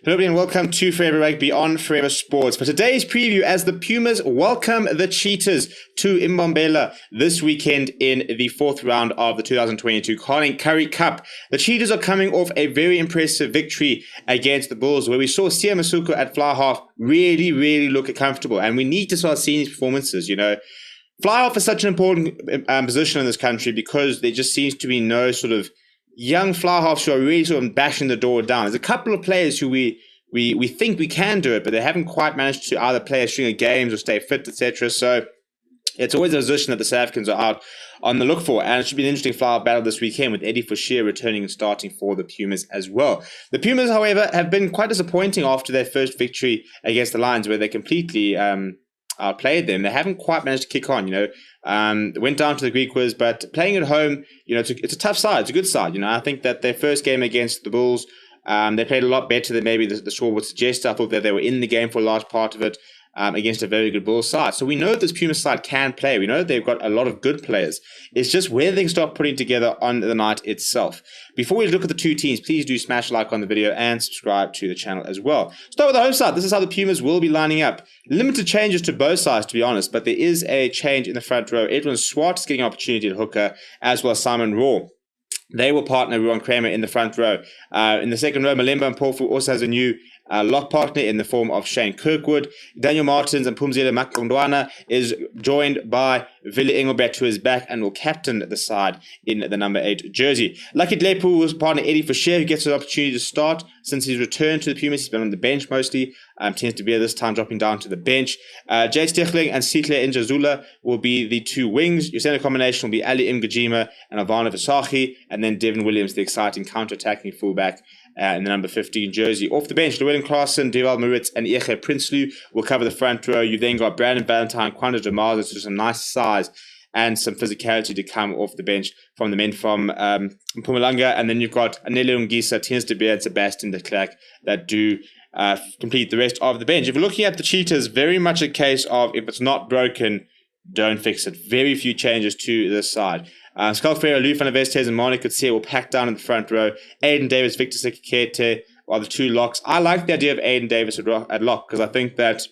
Hello and welcome to Forever Rugby on Forever Sports. For today's preview, as the Pumas welcome the Cheetahs to Mbombela this weekend in the fourth round of the 2022 Carling Currie Cup. The Cheetahs are coming off a very impressive victory against the Bulls, where we saw Siya Masuku at fly half really look comfortable. And we need to start seeing these performances, Fly half is such an important position in this country because there just seems to be no sort of young fly halves who are really sort of bashing the door down. There's a couple of players who we think we can do it, but they haven't quite managed to either play a string of games or stay fit, etc. So it's always a position that the South Africans are out on the look for, and it should be an interesting fly half battle this weekend with Eddie Forshire returning and starting for the Pumas as well. The Pumas, however, have been quite disappointing after their first victory against the Lions, where they completely outplayed them. They haven't quite managed to kick on, went down to the Greek quiz, but playing at home, it's a tough side. It's a good side. I think that their first game against the Bulls, they played a lot better than maybe the score would suggest. I thought that they were in the game for a large part of it against a very good Bulls side. So we know this Puma side can play. We know that they've got a lot of good players. It's just where they can start putting together on the night itself. Before we look at the two teams, please do smash a like on the video and subscribe to the channel as well. Start with the home side. This is how the Pumas will be lining up. Limited changes to both sides, to be honest, but there is a change in the front row. Edwin Swart is getting an opportunity at hooker, as well as Simon Raw. They will partner Ruan Kramer in the front row. In the second row, Malemba Mpofu also has a new lock partner in the form of Shane Kirkwood. Daniel Martins and Phumzile Makondwana is joined by Willie Engelbrecht, who is back and will captain the side in the number 8 jersey. Lucky Dlepu was partner Eddie Forshire, who gets an opportunity to start since his return to the Pumas. He's been on the bench mostly, tends to be this time dropping down to the bench. Jay Stichling and Sihle Njazula will be the two wings. Your center combination will be Ali Mgajima and Ivana Visachi, and then Devin Williams, the exciting counter-attacking fullback, in the number 15 jersey. Off the bench, Llewellyn Clarkson, Deval Maritz, and Eche Prinsloo will cover the front row. You've then got Brandon Valentine, Kwanda Jamaza, so some nice size and some physicality to come off the bench from the men from Mpumalanga. And then you've got Anelio Ngisa, Tiens de Beer, and Sebastian de Klerk that do complete the rest of the bench. If you're looking at the Cheetahs, very much a case of if it's not broken, don't fix it. Very few changes to this side. Skalk Ferreira, Lou van der Vestes, and Monica Tse will pack down in the front row. Aiden Davis, Victor Sekete are the two locks. I like the idea of Aiden Davis at lock because I think that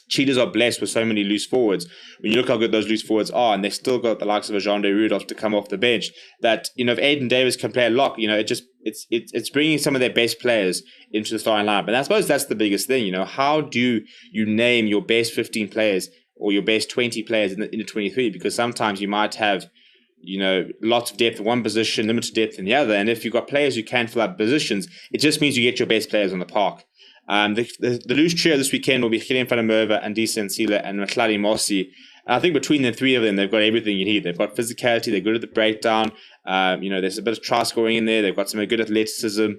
Cheetahs are blessed with so many loose forwards. When you look how good those loose forwards are, and they've still got the likes of a Jean de Rudolph to come off the bench, that if Aiden Davis can play a lock, it's bringing some of their best players into the starting lineup. And I suppose that's the biggest thing. How do you name your best 15 players or your best 20 players in the 23? Because sometimes you might have lots of depth in one position, limited depth in the other. And if you've got players who can fill up positions, it just means you get your best players on the park. The loose trio this weekend will be Gideon van der Merwe, Andisa Nsila, and Matladi Mossi. And I think between the three of them, they've got everything you need. They've got physicality, they're good at the breakdown. There's a bit of try scoring in there. They've got some good athleticism.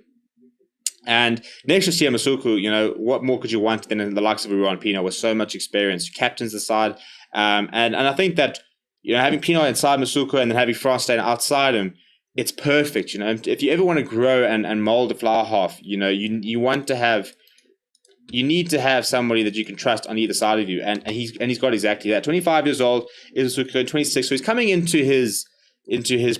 And next to Siya Masuku, what more could you want than the likes of Ruan Pino with so much experience? Captains the side. And I think that having Pino inside Masuku and then having Frostein outside him, it's perfect. If you ever want to grow and mold a fly half, you need to have somebody that you can trust on either side of you, and he's got exactly that. 25 years old, is Masuku, 26, so he's coming into his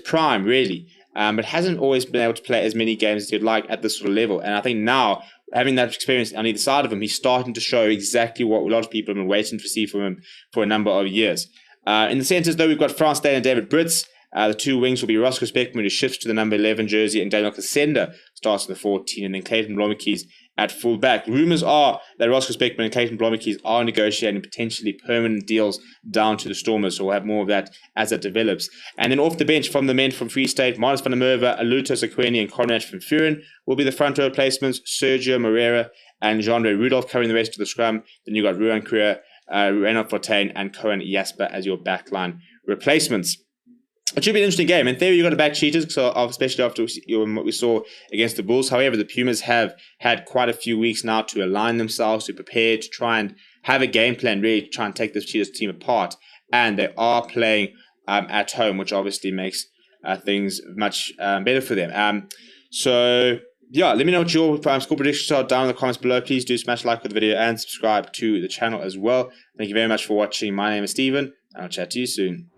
prime really, but hasn't always been able to play as many games as he'd like at this sort of level. And I think now, having that experience on either side of him, he's starting to show exactly what a lot of people have been waiting to see from him for a number of years. In the centres, though, we've got Frans Steyn and David Brits. The two wings will be Roscoe Speckman, who shifts to the number 11 jersey, and Daniel Kasenda starts in the 14, and then Clayton Blommetjies at full back. Rumours are that Roscoe Speckman and Clayton Blommetjies are negotiating potentially permanent deals down to the Stormers, so we'll have more of that as it develops. And then off the bench from the men from Free State, Marnus van der Merwe, Aluto Sekweni, and Conrad van Furen will be the front row replacements. Sergio Moreira and Jean-Ray Rudolph covering the rest of the scrum. Then you've got Ruan Kruger, Renaud Fortain, and Cohen Jasper as your backline replacements. It should be an interesting game. In theory, you've got to back Cheetahs, especially after what we saw against the Bulls. However, the Pumas have had quite a few weeks now to align themselves, to prepare, to try and have a game plan, really to try and take this Cheetahs team apart. And they are playing at home, which obviously makes things much better for them. Let me know what your score predictions are down in the comments below. Please do smash like with the video and subscribe to the channel as well. Thank you very much for watching. My name is Steven, and I'll chat to you soon.